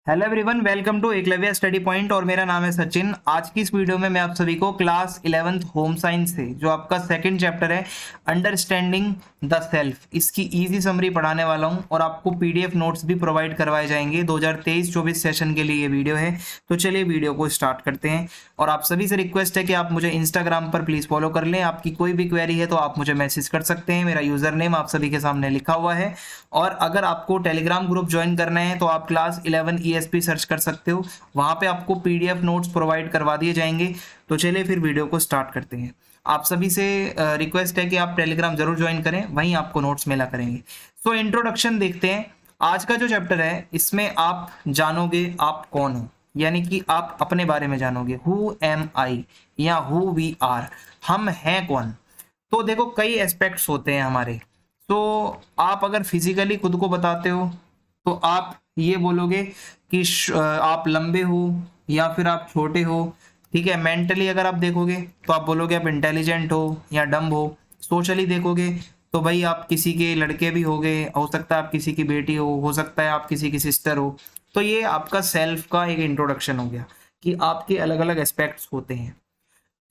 Hello everyone, welcome to Eklavya study point और मेरा नाम है सचिन। आज की इस वीडियो में मैं आप सभी को क्लास 11th होम साइंस से जो आपका सेकंड चैप्टर है अंडरस्टैंडिंग द सेल्फ, इसकी इजी समरी पढ़ाने वाला हूं और आपको पीडीएफ नोट्स भी प्रोवाइड करवाए जाएंगे। 2023-24 सेशन के लिए ये वीडियो है। तो चलिए वीडियो को स्टार्ट करते हैं और आप सभी से रिक्वेस्ट है कि आप मुझे इंस्टाग्राम पर प्लीज फॉलो कर लें। आपकी कोई भी क्वेरी है तो आप मुझे मैसेज कर सकते हैं। मेरा यूजर नेम आप सभी के सामने लिखा हुआ है। और अगर आपको टेलीग्राम ग्रुप ज्वाइन करना है तो आप क्लास 11 ESP सर्च कर सकते हो, वहां पे आपको पीडीएफ नोट्स प्रोवाइड करवा दिए जाएंगे। तो चलिए फिर वीडियो को स्टार्ट करते हैं। आप सभी से रिक्वेस्ट है कि आप टेलीग्राम जरूर ज्वाइन करें, वहीं आपको नोट्स मिला करेंगे। सो इंट्रोडक्शन देखते हैं। आज का जो चैप्टर है इसमें आप जानोगे आप कौन हो, यानी कि आप अपने बारे में जानोगे। हु एम आई या हु वी आर, हम हैं कौन। तो देखो कई एस्पेक्ट्स होते हैं हमारे। तो आप अगर फिजिकली खुद को बताते हो तो आप ये बोलोगे कि आप लंबे हो या फिर आप छोटे हो, ठीक है। मेंटली अगर आप देखोगे तो आप बोलोगे आप इंटेलिजेंट हो या डम्ब हो। सोशली देखोगे तो भाई आप किसी के लड़के भी होगे, हो सकता है आप किसी की बेटी हो सकता है आप किसी की सिस्टर हो। तो ये आपका सेल्फ का एक इंट्रोडक्शन हो गया कि आपके अलग अलग एस्पेक्ट्स होते हैं।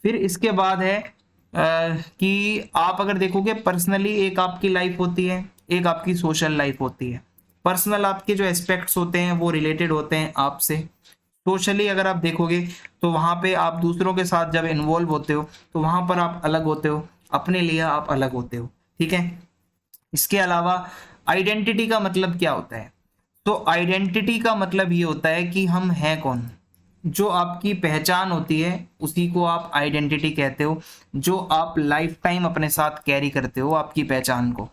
फिर इसके बाद है कि आप अगर देखोगे पर्सनली एक आपकी लाइफ होती है, एक आपकी सोशल लाइफ होती है। पर्सनल आपके जो एस्पेक्ट्स होते हैं वो रिलेटेड होते हैं आपसे। सोशली अगर आप देखोगे तो वहां पे आप दूसरों के साथ जब इन्वॉल्व होते हो तो वहां पर आप अलग होते हो, अपने लिए आप अलग होते हो, ठीक है। इसके अलावा आइडेंटिटी का मतलब क्या होता है? तो आइडेंटिटी का मतलब ये होता है कि हम हैं कौन। जो आपकी पहचान होती है उसी को आप आइडेंटिटी कहते हो, जो आप लाइफ टाइम अपने साथ कैरी करते हो आपकी पहचान को।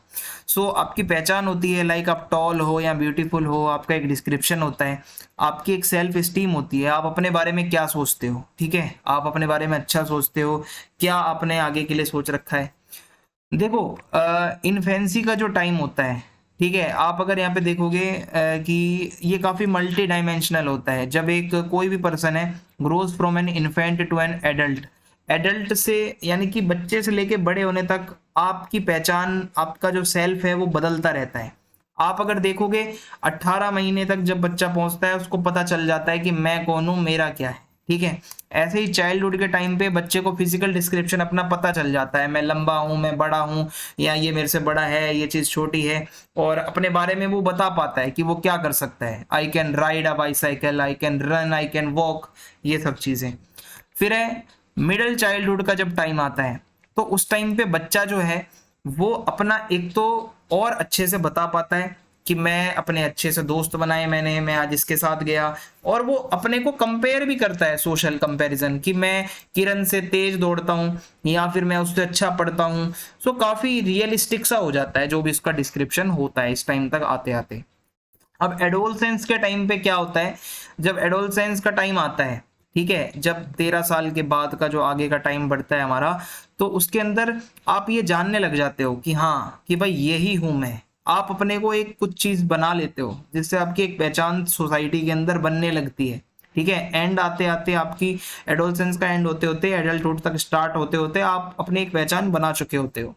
सो आपकी पहचान होती है लाइक आप टॉल हो या ब्यूटीफुल हो, आपका एक डिस्क्रिप्शन होता है। आपकी एक सेल्फ एस्टीम होती है, आप अपने बारे में क्या सोचते हो, ठीक है। आप अपने बारे में अच्छा सोचते हो, क्या आपने आगे के लिए सोच रखा है। देखो इन्फेंसी का जो टाइम होता है, ठीक है, आप अगर यहाँ पे देखोगे कि ये काफी मल्टी डायमेंशनल होता है। जब एक कोई भी पर्सन है grows from an infant to an adult, adult से यानी कि बच्चे से लेके बड़े होने तक आपकी पहचान, आपका जो सेल्फ है वो बदलता रहता है। आप अगर देखोगे 18 महीने तक जब बच्चा पहुंचता है उसको पता चल जाता है कि मैं कौन हूं, मेरा क्या है, ठीक है। ऐसे ही चाइल्डहुड के टाइम पे बच्चे को फिजिकल डिस्क्रिप्शन अपना पता चल जाता है, मैं लंबा हूं, मैं बड़ा हूं, या ये मेरे से बड़ा है, ये चीज छोटी है। और अपने बारे में वो बता पाता है कि वो क्या कर सकता है। I can ride a bicycle, I can run, I can walk, ये सब चीजें। फिर है मिडिल चाइल्डहुड का जब टाइम आता है तो उस टाइम पे बच्चा जो है वो अपना एक तो और अच्छे से बता पाता है कि मैं अपने अच्छे से दोस्त बनाए मैंने, मैं आज इसके साथ गया। और वो अपने को कंपेयर भी करता है, सोशल कंपैरिजन, कि मैं किरण से तेज दौड़ता हूँ या फिर मैं उससे अच्छा पढ़ता हूँ। सो काफी रियलिस्टिक सा हो जाता है जो भी उसका डिस्क्रिप्शन होता है इस टाइम तक आते आते। अब एडोलसेंस के टाइम पे क्या होता है? जब एडोलसेंस का टाइम आता है, ठीक है, जब 13 साल के बाद का जो आगे का टाइम बढ़ता है हमारा, तो उसके अंदर आप ये जानने लग जाते हो कि हाँ कि भाई यही हूं मैं। आप अपने को एक कुछ चीज बना लेते हो जिससे आपकी एक पहचान सोसाइटी के अंदर बनने लगती है, ठीक है। एंड आते आते आपकी एडोलसेंस का एंड होते होते एडल्टहुड तक स्टार्ट होते होते आप अपनी एक पहचान बना चुके होते हो।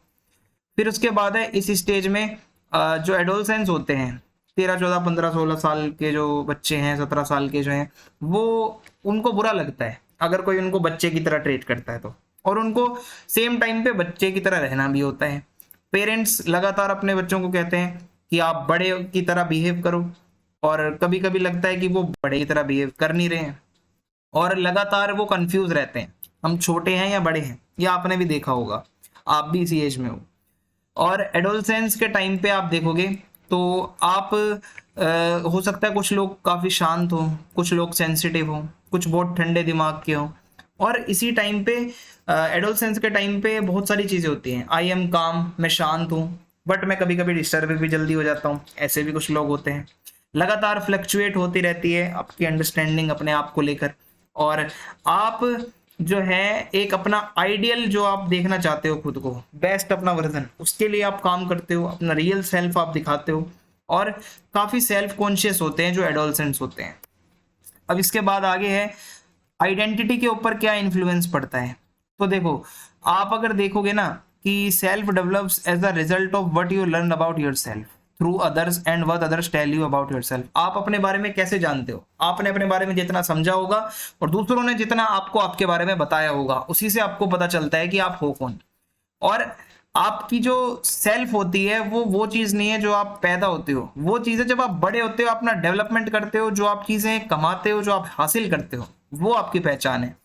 फिर उसके बाद है इस स्टेज में जो एडोलसेंस होते हैं, 13, 14, 15, 16 साल के जो बच्चे हैं, 17 साल के जो हैं, वो उनको बुरा लगता है अगर कोई उनको बच्चे की तरह ट्रीट करता है तो। और उनको सेम टाइम पे बच्चे की तरह रहना भी होता है। पेरेंट्स लगातार अपने बच्चों को कहते हैं कि आप बड़े की तरह बिहेव करो, और कभी कभी लगता है कि वो बड़े की तरह बिहेव कर नहीं रहे हैं और लगातार वो कंफ्यूज रहते हैं, हम छोटे हैं या बड़े हैं। ये आपने भी देखा होगा, आप भी इसी एज में हो। और एडोलसेंस के टाइम पे आप देखोगे तो आप हो सकता है कुछ लोग काफी शांत हो, कुछ लोग सेंसिटिव हो, कुछ बहुत ठंडे दिमाग के हो। और इसी टाइम पे एडोलसेंस के टाइम पे बहुत सारी चीजें होती हैं। आई एम काम, मैं शांत हूँ बट मैं कभी कभी डिस्टर्ब भी जल्दी हो जाता हूँ, ऐसे भी कुछ लोग होते हैं। लगातार फ्लक्चुएट होती रहती है आपकी अंडरस्टैंडिंग अपने आप को लेकर। और आप जो है एक अपना आइडियल जो आप देखना चाहते हो खुद को, बेस्ट अपना वर्जन, उसके लिए आप काम करते हो, अपना रियल सेल्फ आप दिखाते हो। और काफी सेल्फ कॉन्शियस होते हैं जो एडोलसेंट्स होते हैं। अब इसके बाद आगे है आइडेंटिटी के ऊपर क्या इन्फ्लुएंस पड़ता है। तो देखो आप अगर देखोगे ना कि self develops as a result of what you learn about yourself, through others and what others tell you about yourself. आप अपने बारे में कैसे जानते हो? आपने अपने बारे में जितना समझा होगा और दूसरों ने जितना आपको आपके बारे में बताया होगा, उसी से आपको पता चलता है कि आप हो कौन। और आपकी जो सेल्फ होती है वो चीज नहीं है जो आप पैदा होते हो, वो चीज है जब आप बड़े होते हो, अपना डेवलपमेंट करते हो, जो आप चीजें कमाते हो, जो आप हासिल करते हो, वो आपकी पहचान है।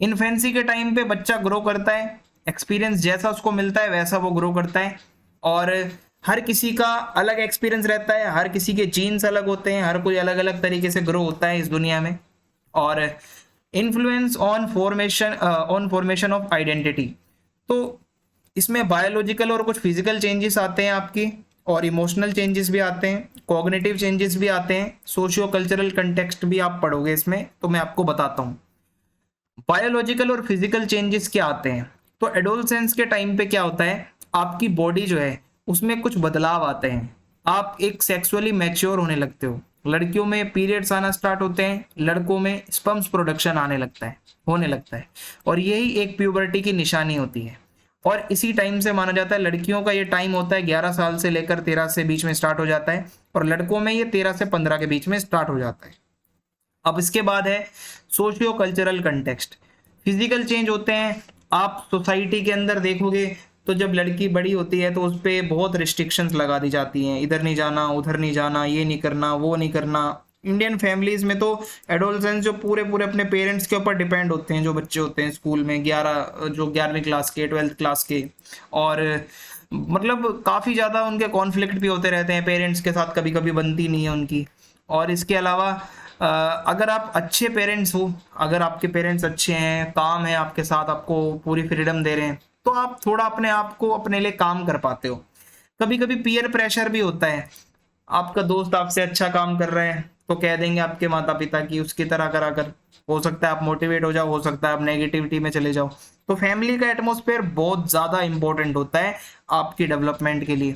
इन्फेंसी के टाइम पे बच्चा ग्रो करता है, एक्सपीरियंस जैसा उसको मिलता है वैसा वो ग्रो करता है, और हर किसी का अलग एक्सपीरियंस रहता है, हर किसी के जीन्स अलग होते हैं, हर कोई अलग अलग तरीके से ग्रो होता है इस दुनिया में। और influence on formation of identity, तो इसमें बायोलॉजिकल और कुछ फिजिकल चेंजेस आते हैं आपकी, और इमोशनल चेंजेस भी आते हैं, कॉग्निटिव चेंजेस भी आते हैं, सोशियो कल्चरल कंटेक्स्ट भी आप पढ़ोगे इसमें, तो मैं आपको बताता हूँ। बायोलॉजिकल और फिजिकल चेंजेस क्या आते हैं, तो एडोलसेंस के टाइम पे क्या होता है, आपकी बॉडी जो है उसमें कुछ बदलाव आते हैं, आप एक सेक्सुअली मैच्योर होने लगते हो। लड़कियों में पीरियड्स आना स्टार्ट होते हैं, लड़कों में स्पर्म्स प्रोडक्शन होने लगता है, और यही एक प्यूबर्टी की निशानी होती है। और इसी टाइम से माना जाता है, लड़कियों का ये टाइम होता है 11 साल से लेकर 13 से बीच में स्टार्ट हो जाता है, और लड़कों में ये 13 से 15 के बीच में स्टार्ट हो जाता है। अब इसके बाद है socio cultural context. Physical change होते हैं, आप सोसाइटी के अंदर देखोगे तो जब लड़की बड़ी होती है तो उस पर बहुत रिस्ट्रिक्शंस लगा दी जाती हैं, इधर नहीं जाना, उधर नहीं जाना, ये नहीं करना, वो नहीं करना। इंडियन फैमिलीज में तो एडोलसेंस जो पूरे अपने पेरेंट्स के ऊपर डिपेंड होते हैं, जो बच्चे होते हैं स्कूल में 11वीं क्लास के, 12th क्लास के, और मतलब काफ़ी ज़्यादा उनके कॉन्फ्लिक्ट भी होते रहते हैं पेरेंट्स के साथ, कभी कभी बनती नहीं है उनकी। और इसके अलावा अगर आप अच्छे पेरेंट्स हो, अगर आपके पेरेंट्स अच्छे हैं, काम है आपके साथ, आपको पूरी फ्रीडम दे रहे हैं, तो आप थोड़ा अपने आप को अपने लिए काम कर पाते हो। कभी कभी पीयर प्रेशर भी होता है, आपका दोस्त आपसे अच्छा काम कर रहे हैं तो कह देंगे आपके माता पिता की उसकी तरह करा कर, हो सकता है आप मोटिवेट हो जाओ, हो सकता है आप नेगेटिविटी में चले जाओ। तो फैमिली का एटमॉस्फेयर बहुत ज़्यादा इंपॉर्टेंट होता है आपकी डेवलपमेंट के लिए।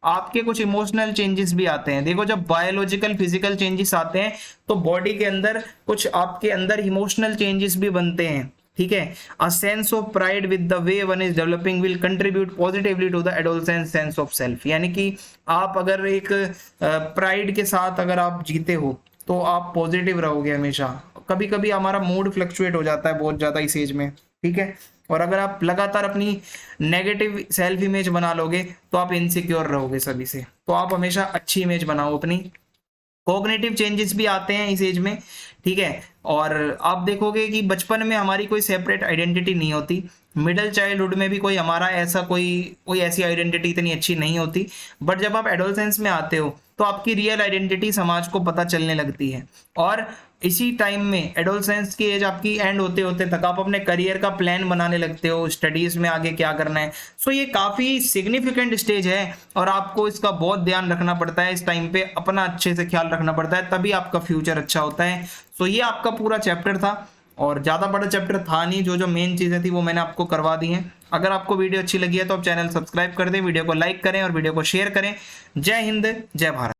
आपके कुछ इमोशनल चेंजेस भी आते हैं, देखो जब बायोलॉजिकल फिजिकल चेंजेस आते हैं तो बॉडी के अंदर कुछ आपके अंदर इमोशनल चेंजेस भी बनते हैं, ठीक है। A sense of pride with the way one is developing will contribute positively to the adolescence sense of self, यानी कि आप अगर एक प्राइड के साथ अगर आप जीते हो तो आप पॉजिटिव रहोगे हमेशा। कभी कभी हमारा मूड फ्लक्चुएट हो जाता है बहुत ज़्यादा इस एज में, ठीक है। और अगर आप लगातार अपनी नेगेटिव सेल्फ इमेज बना लोगे तो आप इनसिक्योर रहोगे सभी से, तो आप हमेशा अच्छी इमेज बनाओ अपनी। कॉग्निटिव चेंजेस भी आते हैं इस एज में, ठीक है। और आप देखोगे कि बचपन में हमारी कोई सेपरेट आइडेंटिटी नहीं होती, मिडिल चाइल्डहुड में भी कोई हमारा ऐसा कोई ऐसी आइडेंटिटी इतनी अच्छी नहीं होती, बट जब आप एडोलसेंस में आते हो तो आपकी रियल आइडेंटिटी समाज को पता चलने लगती है। और इसी टाइम में एडोलसेंस की एज आपकी एंड होते होते तक आप अपने करियर का प्लान बनाने लगते हो, स्टडीज़ में आगे क्या करना है। सो ये काफ़ी सिग्निफिकेंट स्टेज है और आपको इसका बहुत ध्यान रखना पड़ता है, इस टाइम पे अपना अच्छे से ख्याल रखना पड़ता है, तभी आपका फ्यूचर अच्छा होता है। सो ये आपका पूरा चैप्टर था और ज़्यादा बड़ा चैप्टर था नहीं, जो मेन चीज़ें थी वो मैंने आपको करवा दी हैं। अगर आपको वीडियो अच्छी लगी है तो आप चैनल सब्सक्राइब कर दें, वीडियो को लाइक करें और वीडियो को शेयर करें। जय हिंद, जय भारत।